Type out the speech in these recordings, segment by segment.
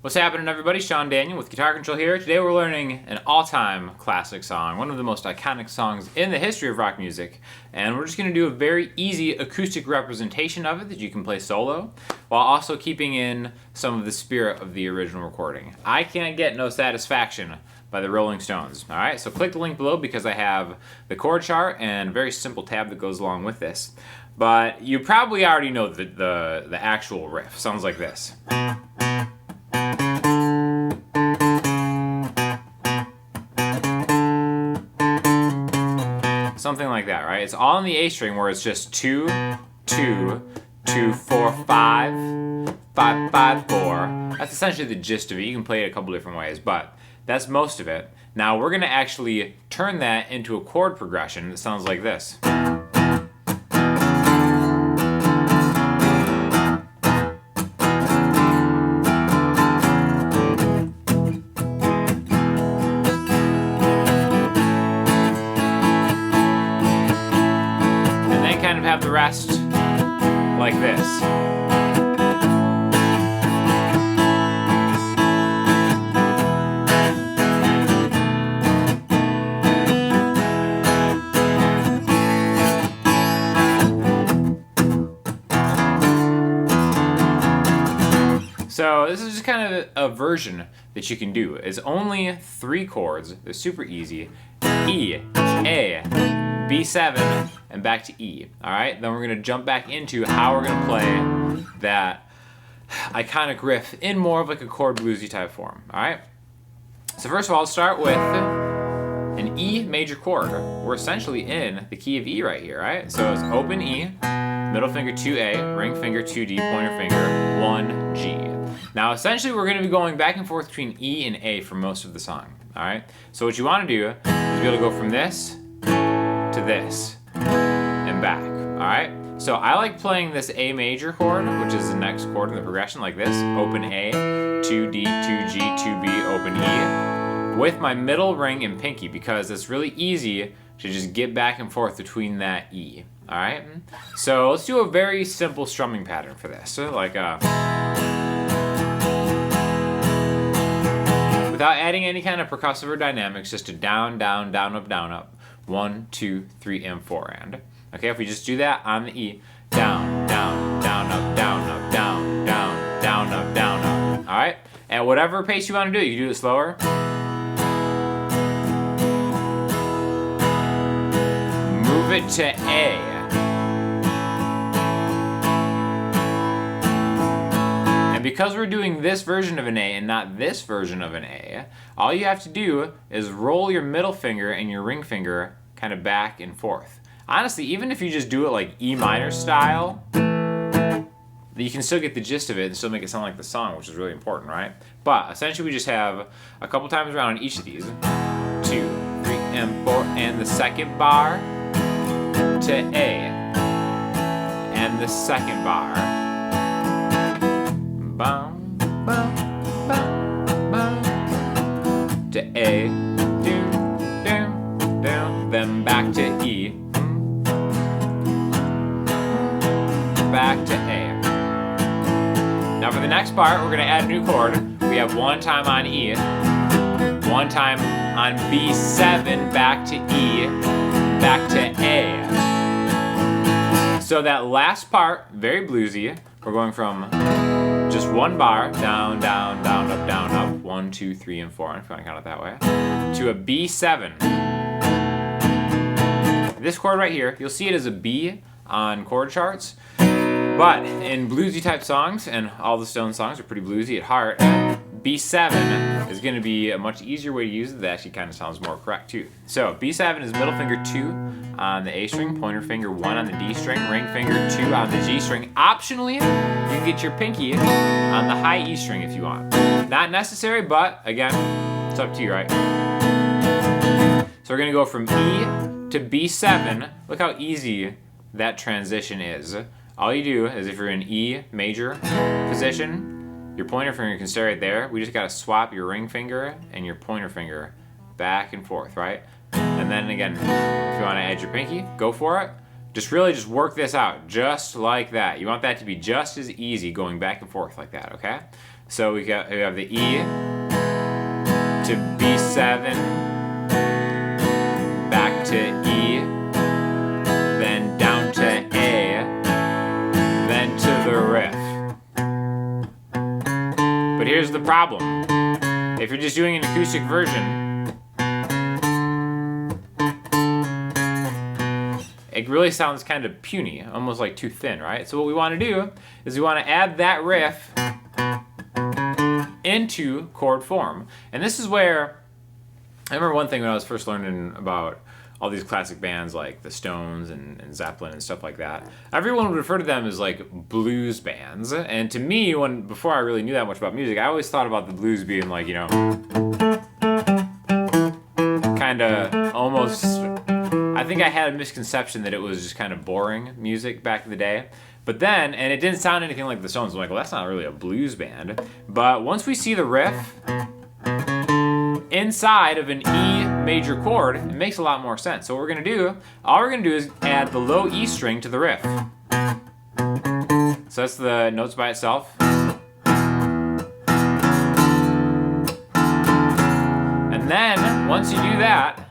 What's happening, everybody? Sean Daniel with Guitar Control here. Today we're learning an all-time classic song, one of the most iconic songs in the history of rock music, and we're just going to do a very easy acoustic representation of it that you can play solo, while also keeping in some of the spirit of the original recording. I Can't Get No Satisfaction by the Rolling Stones. Alright, so click the link below because I have the chord chart and a very simple tab that goes along with this. But you probably already know the actual riff. Sounds like this. Something like that, right? It's all in the A string where it's just 2, 2, 2, 4, 5, 5, 5, 4. That's essentially the gist of it. You can play it a couple different ways, but that's most of it. Now we're gonna actually turn that into a chord progression that sounds like this. Kind of have the rest like this. So this is just kind of a version that you can do. It's only 3 chords. They're super easy. E, A, B7, and back to E. Alright, then we're going to jump back into how we're going to play that iconic riff in more of like a chord bluesy type form. Alright, so first of all, I'll start with an E major chord. We're essentially in the key of E right here, right? So it's open E, middle finger 2A, ring finger 2D, pointer finger 1G. Now essentially we're going to be going back and forth between E and A for most of the song. Alright, so what you want to do is be able to go from this to this and back. Alright, so I like playing this A major chord, which is the next chord in the progression, like this: open A, 2D, 2G, 2B, open E, with my middle ring and pinky, because it's really easy to just get back and forth between that E. Alright, so let's do a very simple strumming pattern for this. So like without adding any kind of percussive or dynamics, just a down, down, down, up, down, up. 1, 2, 3, and 4, and. Okay, if we just do that on the E, down, down, down, up, down, up, down, down, down, up, down, up. Alright? At whatever pace you want to do, you can do it slower. Move it to A. Because we're doing this version of an A and not this version of an A, all you have to do is roll your middle finger and your ring finger kind of back and forth. Honestly, even if you just do it like E minor style, you can still get the gist of it and still make it sound like the song, which is really important, right? But essentially we just have a couple times around on each of these. 2, 3, and 4, and the second bar to A, and the second bar. Bum, bum, bum, bum, to A, down, down, down, then back to E, back to A. Now for the next part, we're going to add a new chord. We have one time on E, one time on B7, back to E, back to A. So that last part, very bluesy, we're going from just one bar, down, down, down, up, 1, 2, 3, and 4, if you want to count it that way, to a B7. This chord right here, you'll see it as a B on chord charts, but in bluesy type songs, and all the Stones songs are pretty bluesy at heart, B7 is going to be a much easier way to use it that actually kind of sounds more correct too. So B7 is middle finger 2 on the A string, pointer finger 1 on the D string, ring finger 2 on the G string. Optionally, you can get your pinky on the high E string if you want. Not necessary, but again, it's up to you, right? So we're going to go from E to B7. Look how easy that transition is. All you do is if you're in E major position, your pointer finger can stay right there. We just got to swap your ring finger and your pointer finger back and forth, right? And then again, if you want to add your pinky, go for it. Just really just work this out, just like that. You want that to be just as easy going back and forth like that, okay? So we have the E to B7, back to E, then down to A, then to the riff. But here's the problem. If you're just doing an acoustic version, it really sounds kind of puny, almost like too thin, right? So what we want to do is we want to add that riff into chord form. And this is where, I remember one thing when I was first learning about all these classic bands like the Stones and Zeppelin and stuff like that, everyone would refer to them as like blues bands. And to me, before I really knew that much about music, I always thought about the blues being like, you know, kind of almost, I think I had a misconception that it was just kind of boring music back in the day. But then, and it didn't sound anything like the Stones. I'm like, well, that's not really a blues band. But once we see the riff inside of an E major chord, it makes a lot more sense. So what we're gonna do, all we're gonna do is add the low E string to the riff. So that's the notes by itself. And then, once you do that,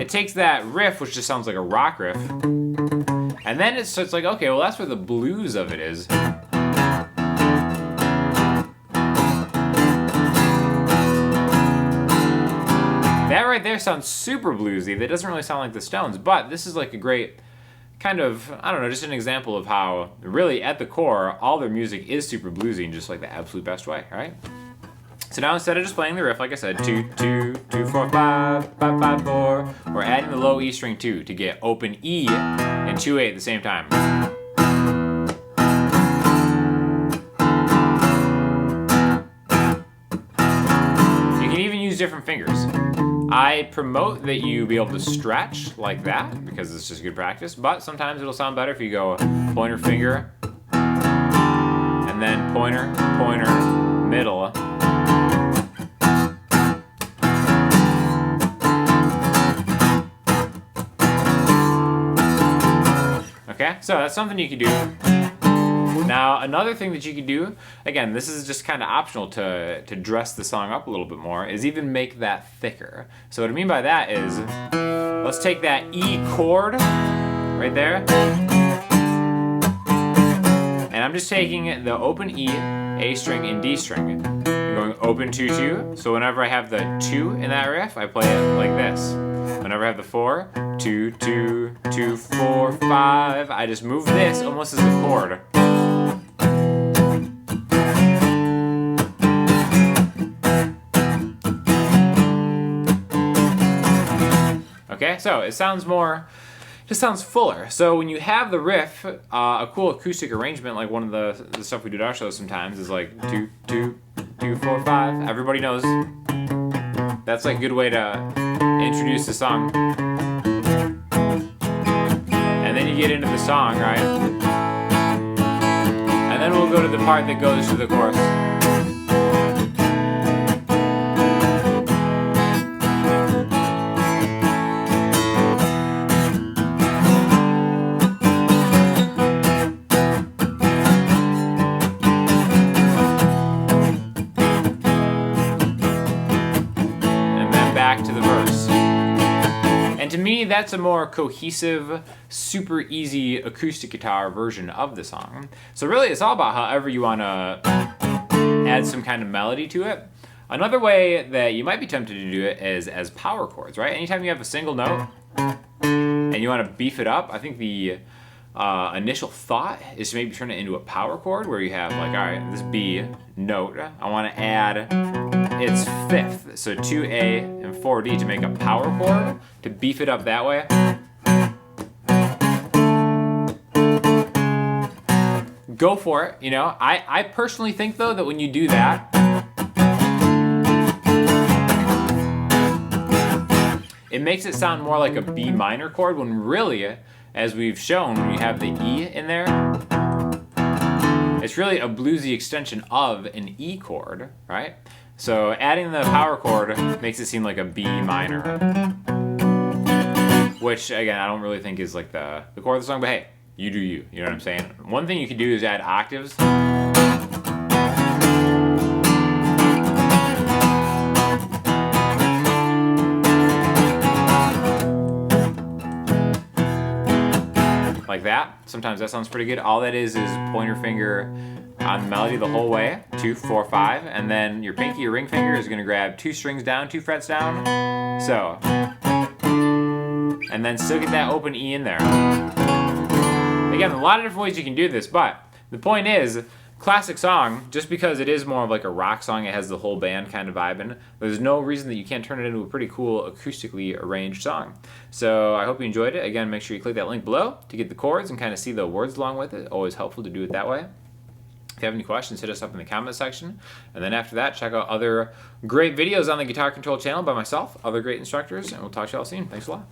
it takes that riff, which just sounds like a rock riff, and then it's like, okay, well, that's where the blues of it is. That right there sounds super bluesy. That doesn't really sound like the Stones, but this is like a great kind of, I don't know, just an example of how really at the core, all their music is super bluesy in just like the absolute best way, all right? So now instead of just playing the riff, like I said, 2, 2, 2, 4, 5, 5, 5, 4, we're adding the low E string 2 to get open E and 2/8 at the same time. You can even use different fingers. I promote that you be able to stretch like that because it's just good practice, but sometimes it'll sound better if you go pointer, finger, and then pointer, pointer, middle. Okay, so that's something you can do. Now, another thing that you can do, again, this is just kind of optional to dress the song up a little bit more, is even make that thicker. So what I mean by that is, let's take that E chord right there, and I'm just taking the open E, A string, and D string, and going open 2, 2. So whenever I have the 2 in that riff, I play it like this. Whenever I have the 4, 2, 2, 2, 4, 5, I just move this almost as a chord. Okay, so it sounds more, just sounds fuller. So when you have the riff, a cool acoustic arrangement, like one of the stuff we do at our shows sometimes, is like 2, 2, 2, 4, 5. Everybody knows that's like a good way to introduce the song. And then you get into the song, right? And then we'll go to the part that goes to the chorus. Back to the verse. And to me, that's a more cohesive, super easy acoustic guitar version of the song. So really, it's all about however you want to add some kind of melody to it. Another way that you might be tempted to do it is as power chords, right? Anytime you have a single note and you want to beef it up, I think the initial thought is to maybe turn it into a power chord where you have like, all right, this B note, I want to add its fifth, so 2A and 4D to make a power chord, to beef it up that way. Go for it, you know. I personally think though that when you do that, it makes it sound more like a B minor chord when really, as we've shown, when you have the E in there, it's really a bluesy extension of an E chord, right? So adding the power chord makes it seem like a B minor, which again, I don't really think is like the chord of the song, but hey, you do you, you know what I'm saying? One thing you could do is add octaves. that. Sometimes that sounds pretty good. All that is pointer finger on the melody the whole way, 2, 4, 5, and then your pinky or ring finger is going to grab 2 strings down, 2 frets down. So, and then still get that open E in there. Again, a lot of different ways you can do this, but the point is, classic song, just because it is more of like a rock song, it has the whole band kind of vibing, there's no reason that you can't turn it into a pretty cool acoustically arranged song. So I hope you enjoyed it. Again, make sure you click that link below to get the chords and kind of see the words along with it. Always helpful to do it that way. If you have any questions, hit us up in the comment section. And then after that, check out other great videos on the Guitar Control channel by myself, other great instructors, and we'll talk to you all soon. Thanks a lot.